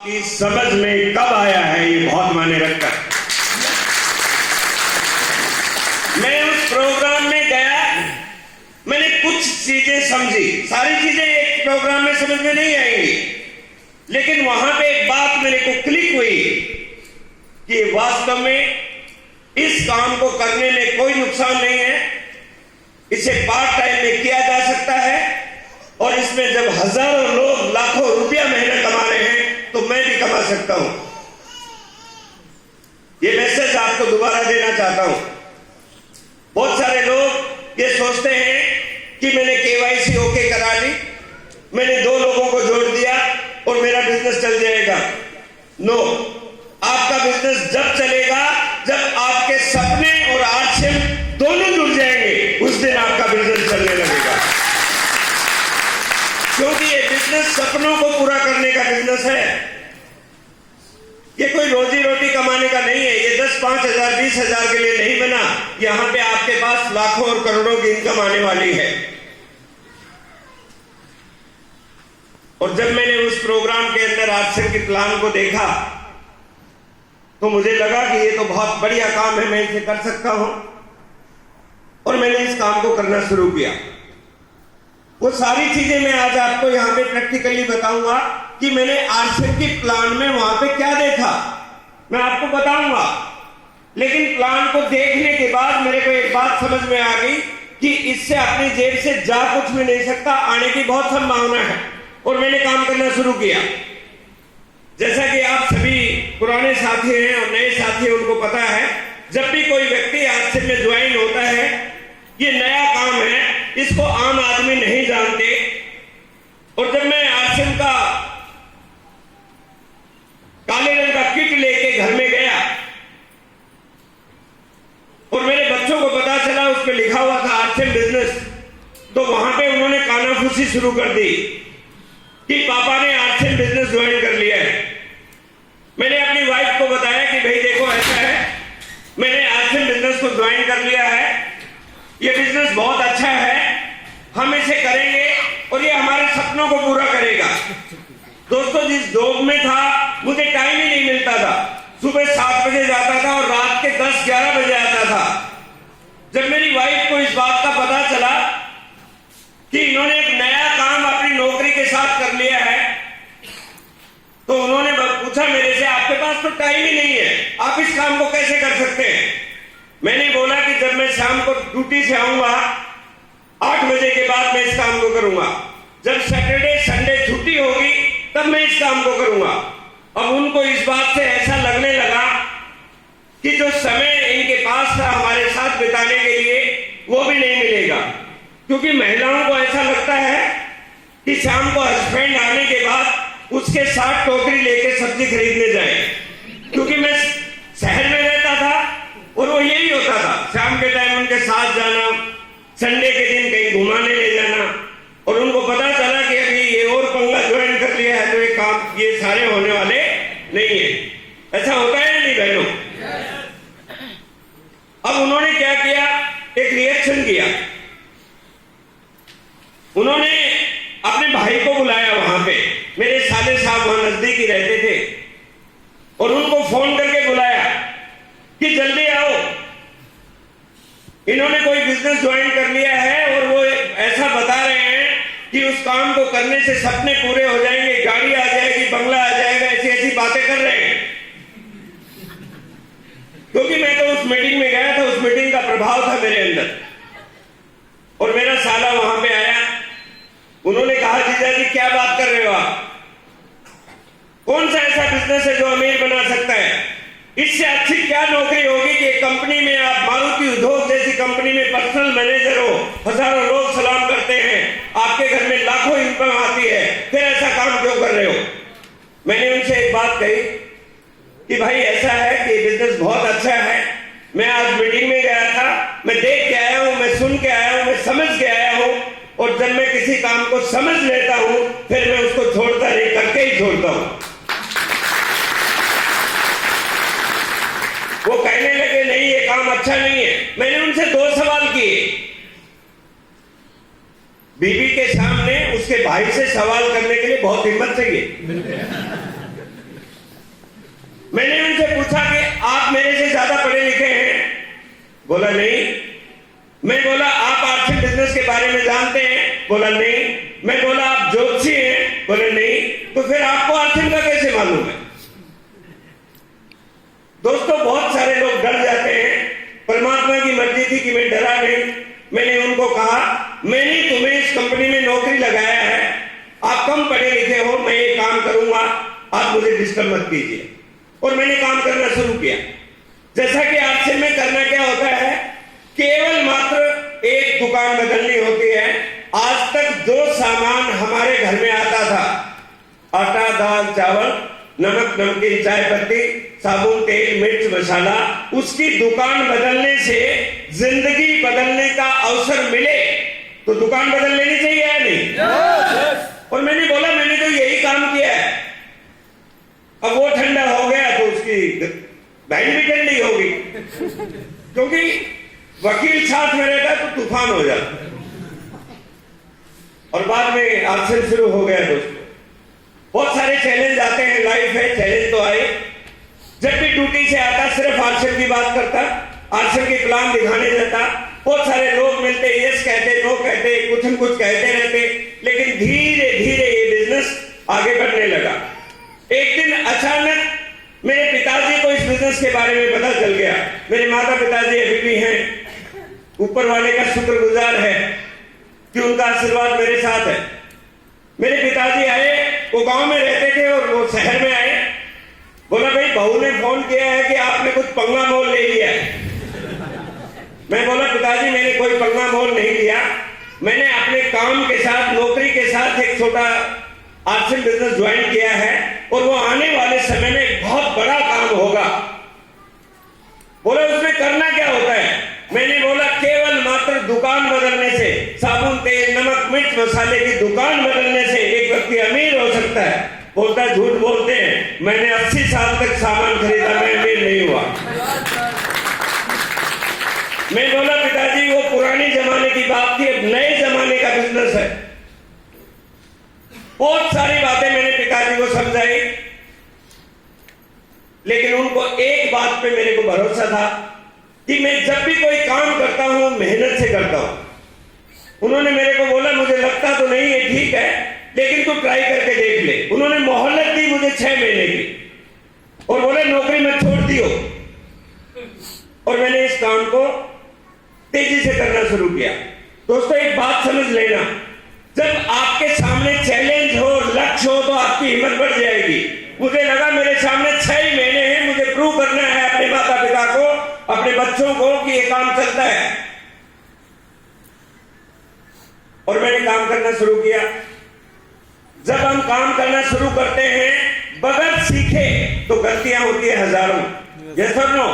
की समझ में कब आया है ये बहुत मायने रखता है। मैं उस प्रोग्राम में गया, मैंने कुछ चीजें समझी। सारी चीजें एक प्रोग्राम में समझ में नहीं आएंगी, लेकिन वहां पे एक बात मेरे को क्लिक हुई कि वास्तव में इस काम को करने में कोई नुकसान नहीं है, इसे पार्ट टाइम में किया जा सकता है और इसमें जब हजारों लोग लाखों रुपया महीना कमा रहे हैं तो मैं भी कमा सकता हूं। ये मैसेज आपको दोबारा देना चाहता हूं। बहुत सारे लोग ये सोचते हैं कि मैंने केवाईसी ओके करा ली, मैंने 2 लोगों को जोड़ दिया और मेरा बिजनेस चल जाएगा। नो, आपका बिजनेस जब चलेगा जब आपके सपने और आर्थिक दोनों जुड़ जाएंगे, उस दिन आपका बिजनेस चलने लगेगा। क्योंकि ये बिजनेस सपनों को पूरा करने का बिजनेस है, ये कोई रोजी रोटी कमाने का नहीं है। ये 10, 5 हजार 20 हजार के लिए नहीं बना। यहां पे आपके पास लाखों और करोड़ों की इनकम आने वाली है। और जब मैंने उस प्रोग्राम के अंदर आर्थिक के प्लान को देखा तो मुझे लगा कि ये तो बहुत बढ़िया काम है, मैं इसे कर सकता हूं और मैंने इस काम को करना शुरू किया। वो सारी चीजें मैं आज आपको यहां पे प्रैक्टिकली बताऊंगा कि मैंने आरसीएम की प्लान में वहां पे क्या देखा, मैं आपको बताऊंगा। लेकिन प्लान को देखने के बाद मेरे को एक बात समझ में आ गई कि इससे अपनी जेब से जा कुछ भी नहीं सकता, आने की बहुत संभावना है। और मैंने काम करना शुरू किया। जैसा कि आप सभी पुराने साथी हैं और नए साथी हैं, उनको पता है जब भी कोई व्यक्ति आरसीएम में ज्वाइन होता है, ये नया काम है, इसको आम आदमी नहीं जानते। और जब मैं आरसीएम का काले रंग का किट लेके घर में गया और मेरे बच्चों को पता चला उस पर लिखा हुआ था आरसीएम बिजनेस, तो वहां पे उन्होंने कानाफूसी शुरू कर दी कि पापा ने आरसीएम बिजनेस ज्वाइन कर लिया है। मैंने अपनी वाइफ को बताया कि भाई देखो ऐसा है, मैंने आरसीएम बिजनेस को ज्वाइन कर लिया है, ये बिजनेस बहुत अच्छा है, हम इसे करेंगे और ये हमारे सपनों को पूरा करेगा। दोस्तों, जिस जॉब में था मुझे टाइम ही नहीं मिलता था। सुबह 7 बजे जाता था और रात के 10-11 बजे आता था। जब मेरी वाइफ को इस बात का पता चला कि इन्होंने एक नया काम अपनी नौकरी के साथ कर लिया है, तो उन्होंने पूछा मेरे से, आपके पास तो टाइम ही नहीं है, आप इस काम को कैसे कर सकते हैं? मैंने बोला कि जब मैं शाम को ड्यूटी से आऊंगा 8 बजे के बाद मैं इस काम को करूंगा। जब सैटरडे संडे छुट्टी होगी तब मैं इस काम को करूंगा। अब उनको इस बात से ऐसा लगने लगा कि जो समय इनके पास था हमारे साथ बिताने के लिए वो भी नहीं मिलेगा। क्योंकि महिलाओं को ऐसा लगता है कि शाम को हस्बैंड आने के बाद उसके साथ टोकरी लेके सब्जी खरीदने जाए। क्योंकि मैं शहर में रहता था और वो यही होता था, शाम के टाइम उनके साथ जाना, संडे के दिन कहीं घुमाने ले जाना। और उनको पता चला कि अभी ये और पंगा ज्वाइन कर लिया है तो ये काम ये सारे होने वाले नहीं है। ऐसा होता है नहीं बहनों? अब उन्होंने क्या किया, एक रिएक्शन किया। उन्होंने अपने भाई को बुलाया वहां पे, मेरे साले साहब वहां नजदीक ही रहते थे, और उनको फोन करके बुलाया कि जल्दी आओ, इन्होंने कोई बिजनेस ज्वाइन कर लिया है और वो ऐसा बता रहे हैं कि उस काम को करने से सपने पूरे हो जाएंगे, गाड़ी आ जाएगी, बंगला आ जाएगा, ऐसी ऐसी बातें कर रहे हैं। क्योंकि मैं तो उस मीटिंग में गया था, उस मीटिंग का प्रभाव था मेरे अंदर। और मेरा साला वहां पे आया, उन्होंने कहा जीजा जी क्या बात कर रहे हो आप, कौन सा ऐसा बिजनेस है जो अमीर बना सकता है? इससे अच्छी क्या नौकरी होगी कि एक कंपनी में आप मारुति उद्योग जैसी कंपनी में पर्सनल मैनेजर हो, हजारों लोग सलाम करते हैं, आपके घर में लाखों इनकम आती है, फिर ऐसा काम क्यों कर रहे हो? मैंने उनसे एक बात कही कि भाई ऐसा है कि बिजनेस बहुत अच्छा है, मैं आज मीटिंग में गया था, मैं देख के आया हूं, मैं सुन के आया हूं, मैं समझ के आया हूं, और जब मैं किसी काम को समझ लेता हूं फिर मैं उसको छोड़ता नहीं, करके ही छोड़ता हूं। वो कहने लगे नहीं ये काम अच्छा नहीं है। मैंने उनसे 2 सवाल किए। बीवी के सामने उसके भाई से सवाल करने के लिए बहुत हिम्मत चाहिए। बोला नहीं। मैं बोला आप आर्थिक बिजनेस के बारे में जानते हैं? बोला नहीं। मैं बोला आप ज्योतिषी हैं? बोले नहीं। तो फिर आपको आर्थिक का कैसे मालूम है? दोस्तों, बहुत सारे लोग डर जाते हैं। परमात्मा की मर्जी थी कि मैं डरा नहीं। मैंने उनको कहा, मैंने तुम्हें इस कंपनी में नौकरी लगाया है, आप कम पढ़े लिखे हो, मैं ये काम करूंगा, आप मुझे डिस्टर्ब मत कीजिए। और मैंने काम करना शुरू किया। जैसा कि आपसे में करना क्या होता है, केवल मात्र एक दुकान बदलनी होती है। आज तक जो सामान हमारे घर में आता था, आटा, दाल, चावल, नमक, नमकीन, चाय पत्ती, साबुन, तेल, मिर्च, मसाला, उसकी दुकान बदलने से जिंदगी बदलने का अवसर मिले तो दुकान बदल लेनी चाहिए या नहीं? और मैंने बोला मैंने तो यही काम किया है। अब वो ठंडा हो गया तो उसकी बहन भी ठंडी होगी, क्योंकि वकील साथ में रहता तो तूफान हो जाता। और बाद में आर्सन शुरू हो गया। दोस्तों, बहुत सारे चैलेंज आते हैं, लाइफ है, चैलेंज तो आए। जब भी ड्यूटी से आता सिर्फ आर्सन की बात करता, आर्सन की प्लान दिखाने जाता। बहुत सारे लोग मिलते, यस कहते, नो कहते, कुछ न कुछ कहते रहते, लेकिन धीरे धीरे ये बिजनेस आगे बढ़ने लगा। एक दिन अचानक मेरे पिताजी को इस बिजनेस के बारे में पता चल गया। मेरे माता पिताजी अभी भी हैं, ऊपर वाले का शुक्रगुजार है कि उनका आशीर्वाद मेरे साथ है। मेरे पिताजी आए, वो गांव में रहते थे और वो शहर में आए। बोला भाई बहू ने फोन किया है कि आपने कुछ पंगा मोल ले लिया है। मैं बोला पिताजी मैंने कोई पंगा मोल नहीं लिया, मैंने अपने काम के साथ, नौकरी के साथ एक छोटा आर्सन बिजनेस ज्वाइन किया है और वो आने वाले समय में एक बहुत बड़ा काम होगा। बोला उसमें करना क्या होता है? मैंने बोला केवल मात्र दुकान बदलने से, साबुन, तेल, नमक, मिर्च, मसाले की दुकान बदलने से एक व्यक्ति अमीर हो सकता है। बोलता झूठ बोलते हैं, मैंने 80 साल तक सामान खरीदा, मैं अमीर नहीं हुआ। मैं बोला पिताजी वो पुराने जमाने की बात थी, अब नए जमाने का बिजनेस है। बहुत सारी बातें मैंने पिताजी को समझाई, लेकिन उनको एक बात पे मेरे को भरोसा था कि मैं जब भी कोई काम करता हूं मेहनत से करता हूं। उन्होंने मेरे को बोला मुझे लगता तो नहीं है, ठीक है, लेकिन तू ट्राई करके देख ले। उन्होंने मोहलत दी मुझे 6 महीने की और बोले नौकरी में छोड़ दियो। और मैंने इस काम को तेजी से करना शुरू किया। दोस्तों, एक बात समझ लेना, जब आपके सामने चैलेंज हो, लक्ष्य हो, तो आपकी हिम्मत बढ़ जाएगी। मुझे लगा मेरे सामने 6 ही महीने हैं, मुझे प्रूव करना है अपने माता पिता को, अपने बच्चों को कि ये काम चलता है। और मैंने काम करना शुरू किया। जब हम काम करना शुरू करते हैं बगैर सीखे तो गलतियां होती है हजारों। यस और नो?